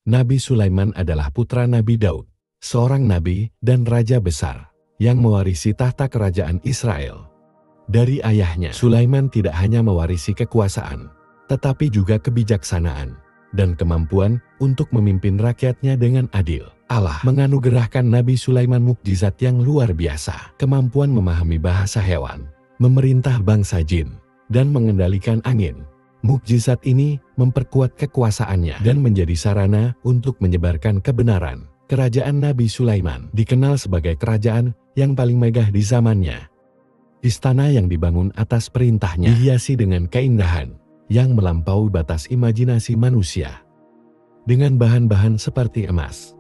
Nabi Sulaiman adalah putra Nabi Daud, seorang nabi dan raja besar yang mewarisi tahta kerajaan Israel. Dari ayahnya, Sulaiman tidak hanya mewarisi kekuasaan, tetapi juga kebijaksanaan dan kemampuan untuk memimpin rakyatnya dengan adil. Allah menganugerahkan Nabi Sulaiman mukjizat yang luar biasa, kemampuan memahami bahasa hewan, memerintah bangsa jin, dan mengendalikan angin. Mukjizat ini memperkuat kekuasaannya dan menjadi sarana untuk menyebarkan kebenaran. Kerajaan Nabi Sulaiman dikenal sebagai kerajaan yang paling megah di zamannya. Istana yang dibangun atas perintahnya dihiasi dengan keindahan yang melampaui batas imajinasi manusia. Dengan bahan-bahan seperti emas,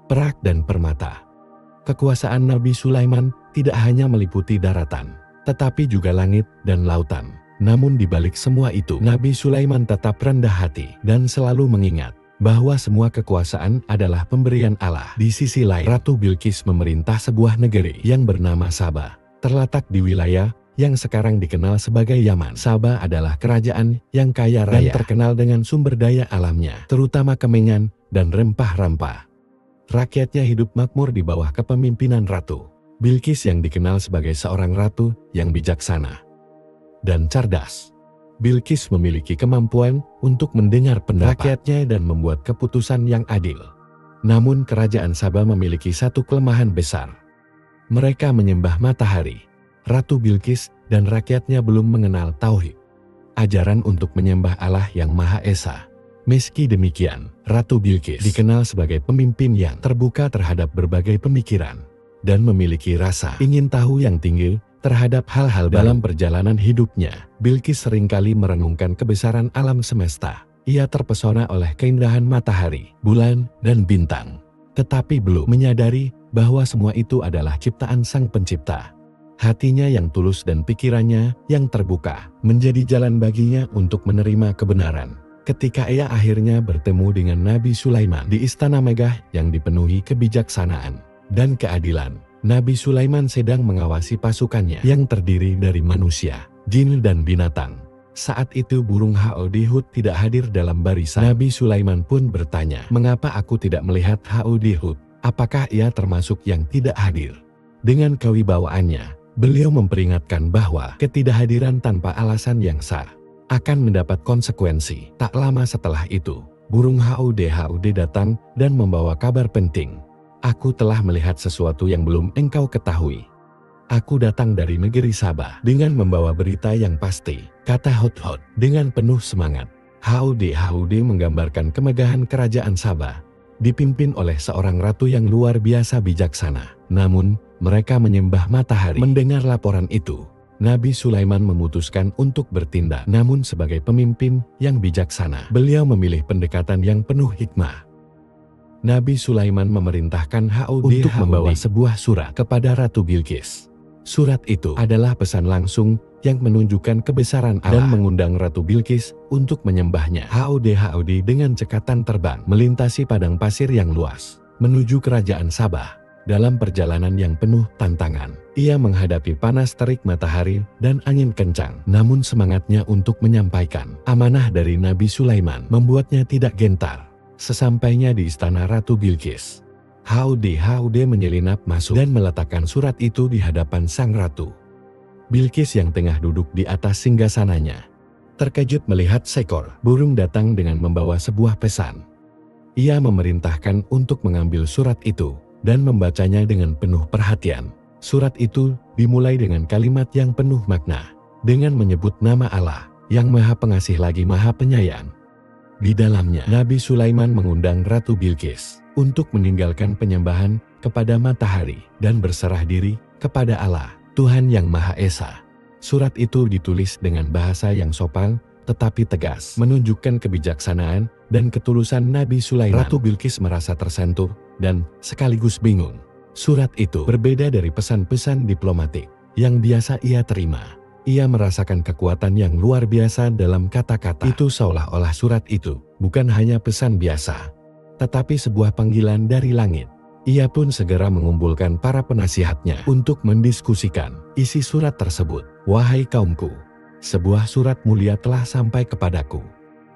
perak dan permata. Kekuasaan Nabi Sulaiman tidak hanya meliputi daratan, tetapi juga langit dan lautan. Namun di balik semua itu, Nabi Sulaiman tetap rendah hati dan selalu mengingat bahwa semua kekuasaan adalah pemberian Allah. Di sisi lain, Ratu Bilqis memerintah sebuah negeri yang bernama Saba, terletak di wilayah yang sekarang dikenal sebagai Yaman. Saba adalah kerajaan yang kaya raya dan terkenal dengan sumber daya alamnya, terutama kemenyan dan rempah-rempah. Rakyatnya hidup makmur di bawah kepemimpinan Ratu Bilqis yang dikenal sebagai seorang ratu yang bijaksana dan cerdas. Bilqis memiliki kemampuan untuk mendengar pendapat rakyatnya dan membuat keputusan yang adil. Namun kerajaan Saba memiliki satu kelemahan besar. Mereka menyembah matahari. Ratu Bilqis dan rakyatnya belum mengenal tauhid, ajaran untuk menyembah Allah yang Maha Esa. Meski demikian, Ratu Bilqis dikenal sebagai pemimpin yang terbuka terhadap berbagai pemikiran dan memiliki rasa ingin tahu yang tinggi terhadap hal-hal dalam perjalanan hidupnya. Bilqis seringkali merenungkan kebesaran alam semesta. Ia terpesona oleh keindahan matahari, bulan, dan bintang. Tetapi belum menyadari bahwa semua itu adalah ciptaan Sang Pencipta. Hatinya yang tulus dan pikirannya yang terbuka menjadi jalan baginya untuk menerima kebenaran. Ketika ia akhirnya bertemu dengan Nabi Sulaiman di istana megah yang dipenuhi kebijaksanaan dan keadilan, Nabi Sulaiman sedang mengawasi pasukannya yang terdiri dari manusia, jin dan binatang. Saat itu burung Hudhud tidak hadir dalam barisan. Nabi Sulaiman pun bertanya, "Mengapa aku tidak melihat Hudhud? Apakah ia termasuk yang tidak hadir?" Dengan kewibawaannya, beliau memperingatkan bahwa ketidakhadiran tanpa alasan yang sah akan mendapat konsekuensi. Tak lama setelah itu, burung Hudhud datang dan membawa kabar penting. "Aku telah melihat sesuatu yang belum engkau ketahui. Aku datang dari negeri Saba dengan membawa berita yang pasti," kata Hudhud dengan penuh semangat. Hudhud menggambarkan kemegahan kerajaan Saba, dipimpin oleh seorang ratu yang luar biasa bijaksana. Namun, mereka menyembah matahari. Mendengar laporan itu, Nabi Sulaiman memutuskan untuk bertindak. Namun sebagai pemimpin yang bijaksana, beliau memilih pendekatan yang penuh hikmah. Nabi Sulaiman memerintahkan Hudhud untuk membawa sebuah surat kepada Ratu Bilqis. Surat itu adalah pesan langsung yang menunjukkan kebesaran Allah dan mengundang Ratu Bilqis untuk menyembahnya. Hudhud dengan cekatan terbang melintasi padang pasir yang luas menuju kerajaan Sabah. Dalam perjalanan yang penuh tantangan, ia menghadapi panas terik matahari dan angin kencang. Namun semangatnya untuk menyampaikan amanah dari Nabi Sulaiman membuatnya tidak gentar. Sesampainya di istana Ratu Bilqis, Hudhud menyelinap masuk dan meletakkan surat itu di hadapan sang ratu. Bilqis yang tengah duduk di atas singgasananya terkejut melihat seekor burung datang dengan membawa sebuah pesan. Ia memerintahkan untuk mengambil surat itu dan membacanya dengan penuh perhatian. Surat itu dimulai dengan kalimat yang penuh makna, dengan menyebut nama Allah yang Maha Pengasih lagi Maha Penyayang. Di dalamnya, Nabi Sulaiman mengundang Ratu Bilqis untuk meninggalkan penyembahan kepada matahari dan berserah diri kepada Allah, Tuhan yang Maha Esa. Surat itu ditulis dengan bahasa yang sopan tetapi tegas, menunjukkan kebijaksanaan dan ketulusan Nabi Sulaiman. Ratu Bilqis merasa tersentuh dan sekaligus bingung. Surat itu berbeda dari pesan-pesan diplomatik yang biasa ia terima. Ia merasakan kekuatan yang luar biasa dalam kata-kata itu, seolah-olah surat itu bukan hanya pesan biasa, tetapi sebuah panggilan dari langit. Ia pun segera mengumpulkan para penasihatnya untuk mendiskusikan isi surat tersebut. "Wahai kaumku, sebuah surat mulia telah sampai kepadaku.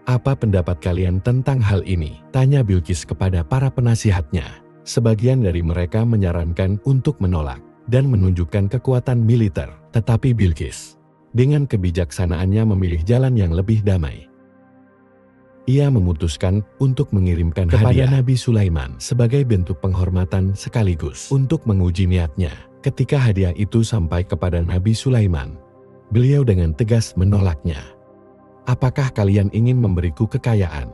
"Apa pendapat kalian tentang hal ini?" tanya Bilqis kepada para penasihatnya. Sebagian dari mereka menyarankan untuk menolak dan menunjukkan kekuatan militer. Tetapi Bilqis dengan kebijaksanaannya memilih jalan yang lebih damai. Ia memutuskan untuk mengirimkan hadiah kepada Nabi Sulaiman sebagai bentuk penghormatan sekaligus untuk menguji niatnya. Ketika hadiah itu sampai kepada Nabi Sulaiman, beliau dengan tegas menolaknya. "Apakah kalian ingin memberiku kekayaan?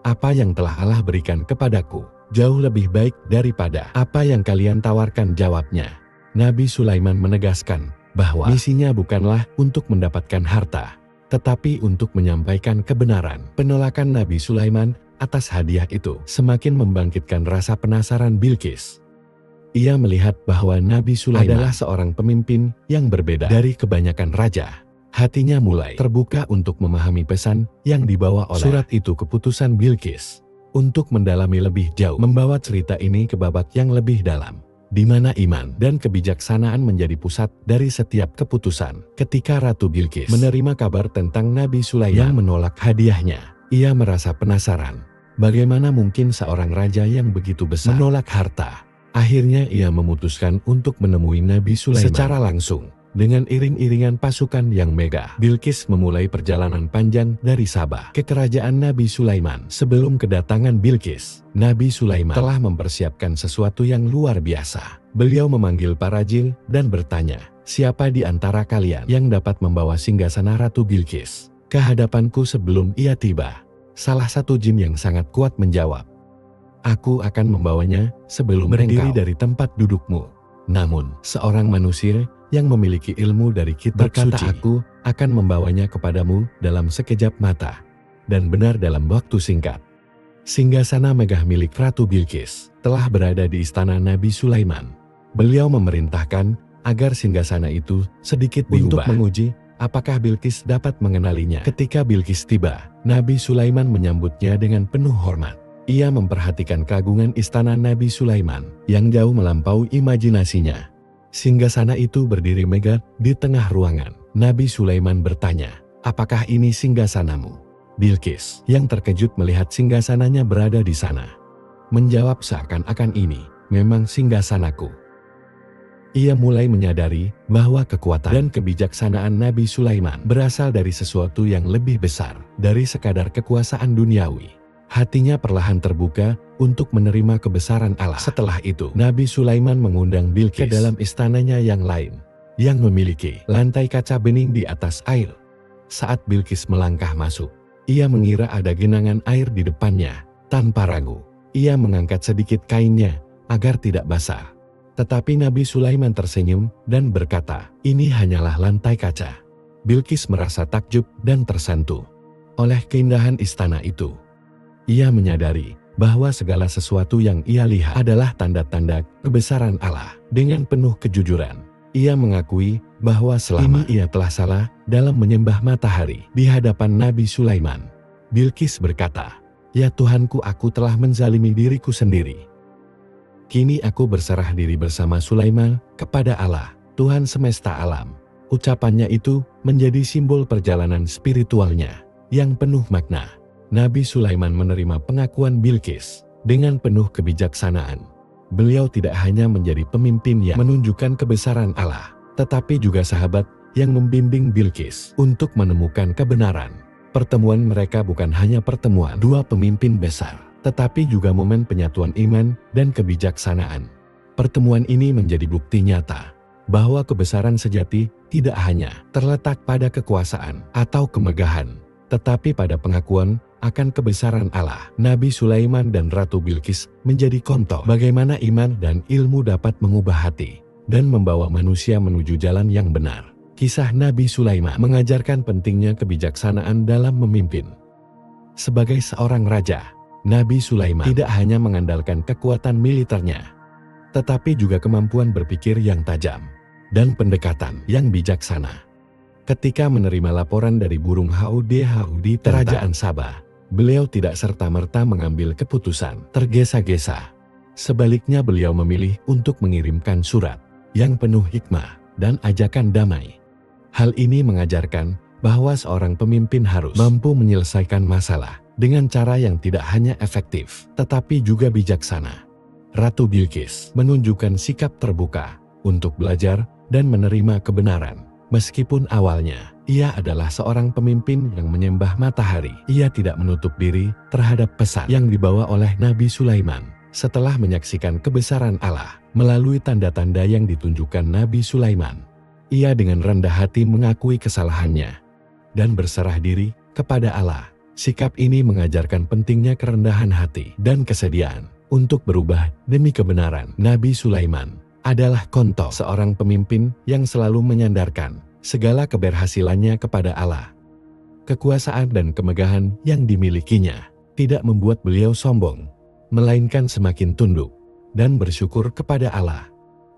Apa yang telah Allah berikan kepadaku jauh lebih baik daripada apa yang kalian tawarkan," jawabnya. Nabi Sulaiman menegaskan bahwa misinya bukanlah untuk mendapatkan harta, tetapi untuk menyampaikan kebenaran. Penolakan Nabi Sulaiman atas hadiah itu semakin membangkitkan rasa penasaran Bilqis. Ia melihat bahwa Nabi Sulaiman adalah seorang pemimpin yang berbeda dari kebanyakan raja. Hatinya mulai terbuka untuk memahami pesan yang dibawa oleh surat itu. Keputusan Bilqis untuk mendalami lebih jauh membawa cerita ini ke babak yang lebih dalam, di mana iman dan kebijaksanaan menjadi pusat dari setiap keputusan. Ketika Ratu Bilqis menerima kabar tentang Nabi Sulaiman yang menolak hadiahnya, ia merasa penasaran. Bagaimana mungkin seorang raja yang begitu besar menolak harta? Akhirnya ia memutuskan untuk menemui Nabi Sulaiman secara langsung. Dengan iring-iringan pasukan yang megah, Bilqis memulai perjalanan panjang dari Sabah ke kerajaan Nabi Sulaiman. Sebelum kedatangan Bilqis, Nabi Sulaiman telah mempersiapkan sesuatu yang luar biasa. Beliau memanggil para jin dan bertanya, "Siapa di antara kalian yang dapat membawa singgasana Ratu Bilqis ke hadapanku sebelum ia tiba?" Salah satu jin yang sangat kuat menjawab, "Aku akan membawanya sebelum berdiri dari tempat dudukmu." Namun, seorang manusia yang memiliki ilmu dari kitab suci, "Aku akan membawanya kepadamu dalam sekejap mata, dan benar dalam waktu singkat." Singgasana megah milik Ratu Bilqis telah berada di istana Nabi Sulaiman. Beliau memerintahkan agar singgasana itu sedikit diubah untuk menguji apakah Bilqis dapat mengenalinya. Ketika Bilqis tiba, Nabi Sulaiman menyambutnya dengan penuh hormat. Ia memperhatikan keagungan istana Nabi Sulaiman yang jauh melampaui imajinasinya. Singgasana itu berdiri megah di tengah ruangan. Nabi Sulaiman bertanya, "Apakah ini singgasanamu?" Bilqis yang terkejut melihat singgasananya berada di sana, menjawab seakan-akan ini memang singgasanaku. Ia mulai menyadari bahwa kekuatan dan kebijaksanaan Nabi Sulaiman berasal dari sesuatu yang lebih besar dari sekadar kekuasaan duniawi. Hatinya perlahan terbuka untuk menerima kebesaran Allah. Setelah itu, Nabi Sulaiman mengundang Bilqis ke dalam istananya yang lain, yang memiliki lantai kaca bening di atas air. Saat Bilqis melangkah masuk, ia mengira ada genangan air di depannya. Tanpa ragu, ia mengangkat sedikit kainnya agar tidak basah. Tetapi Nabi Sulaiman tersenyum dan berkata, "Ini hanyalah lantai kaca." Bilqis merasa takjub dan tersentuh oleh keindahan istana itu. Ia menyadari bahwa segala sesuatu yang ia lihat adalah tanda-tanda kebesaran Allah. Dengan penuh kejujuran, ia mengakui bahwa selama ini ia telah salah dalam menyembah matahari di hadapan Nabi Sulaiman. Bilqis berkata, "Ya Tuhanku, aku telah menzalimi diriku sendiri. Kini aku berserah diri bersama Sulaiman kepada Allah, Tuhan semesta alam." Ucapannya itu menjadi simbol perjalanan spiritualnya yang penuh makna. Nabi Sulaiman menerima pengakuan Bilqis dengan penuh kebijaksanaan. Beliau tidak hanya menjadi pemimpin yang menunjukkan kebesaran Allah, tetapi juga sahabat yang membimbing Bilqis untuk menemukan kebenaran. Pertemuan mereka bukan hanya pertemuan dua pemimpin besar, tetapi juga momen penyatuan iman dan kebijaksanaan. Pertemuan ini menjadi bukti nyata bahwa kebesaran sejati tidak hanya terletak pada kekuasaan atau kemegahan, tetapi pada pengakuan akan kebesaran Allah. Nabi Sulaiman dan Ratu Bilqis menjadi contoh bagaimana iman dan ilmu dapat mengubah hati dan membawa manusia menuju jalan yang benar. Kisah Nabi Sulaiman mengajarkan pentingnya kebijaksanaan dalam memimpin. Sebagai seorang raja, Nabi Sulaiman tidak hanya mengandalkan kekuatan militernya, tetapi juga kemampuan berpikir yang tajam dan pendekatan yang bijaksana. Ketika menerima laporan dari burung Haudi kerajaan Sabah, beliau tidak serta-merta mengambil keputusan tergesa-gesa. Sebaliknya, beliau memilih untuk mengirimkan surat yang penuh hikmah dan ajakan damai. Hal ini mengajarkan bahwa seorang pemimpin harus mampu menyelesaikan masalah dengan cara yang tidak hanya efektif, tetapi juga bijaksana. Ratu Bilqis menunjukkan sikap terbuka untuk belajar dan menerima kebenaran. Meskipun awalnya ia adalah seorang pemimpin yang menyembah matahari, ia tidak menutup diri terhadap pesan yang dibawa oleh Nabi Sulaiman. Setelah menyaksikan kebesaran Allah melalui tanda-tanda yang ditunjukkan Nabi Sulaiman, ia dengan rendah hati mengakui kesalahannya dan berserah diri kepada Allah. Sikap ini mengajarkan pentingnya kerendahan hati dan kesediaan untuk berubah demi kebenaran. Nabi Sulaiman adalah contoh seorang pemimpin yang selalu menyandarkan segala keberhasilannya kepada Allah. Kekuasaan dan kemegahan yang dimilikinya tidak membuat beliau sombong, melainkan semakin tunduk dan bersyukur kepada Allah.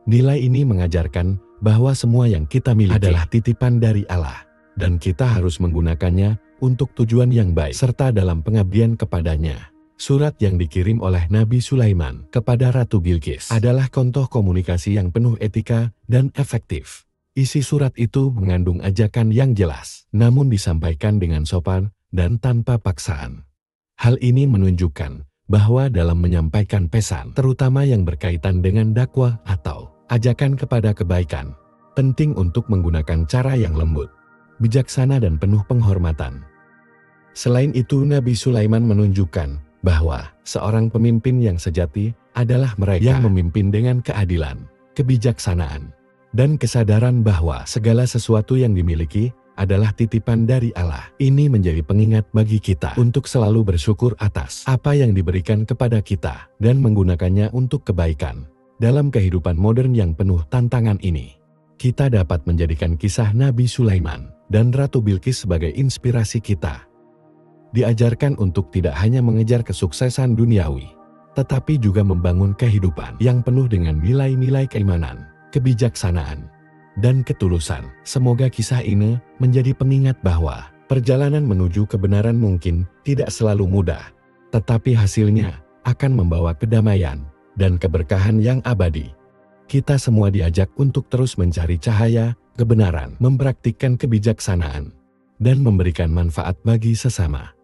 Nilai ini mengajarkan bahwa semua yang kita miliki adalah titipan dari Allah, dan kita harus menggunakannya untuk tujuan yang baik serta dalam pengabdian kepadanya. Surat yang dikirim oleh Nabi Sulaiman kepada Ratu Bilqis adalah contoh komunikasi yang penuh etika dan efektif. Isi surat itu mengandung ajakan yang jelas, namun disampaikan dengan sopan dan tanpa paksaan. Hal ini menunjukkan bahwa dalam menyampaikan pesan, terutama yang berkaitan dengan dakwah atau ajakan kepada kebaikan, penting untuk menggunakan cara yang lembut, bijaksana dan penuh penghormatan. Selain itu, Nabi Sulaiman menunjukkan bahwa seorang pemimpin yang sejati adalah mereka yang memimpin dengan keadilan, kebijaksanaan, dan kesadaran bahwa segala sesuatu yang dimiliki adalah titipan dari Allah. Ini menjadi pengingat bagi kita untuk selalu bersyukur atas apa yang diberikan kepada kita dan menggunakannya untuk kebaikan. Dalam kehidupan modern yang penuh tantangan ini, kita dapat menjadikan kisah Nabi Sulaiman dan Ratu Bilqis sebagai inspirasi kita. Diajarkan untuk tidak hanya mengejar kesuksesan duniawi, tetapi juga membangun kehidupan yang penuh dengan nilai-nilai keimanan, kebijaksanaan, dan ketulusan. Semoga kisah ini menjadi pengingat bahwa perjalanan menuju kebenaran mungkin tidak selalu mudah, tetapi hasilnya akan membawa kedamaian dan keberkahan yang abadi. Kita semua diajak untuk terus mencari cahaya kebenaran, mempraktikkan kebijaksanaan, dan memberikan manfaat bagi sesama.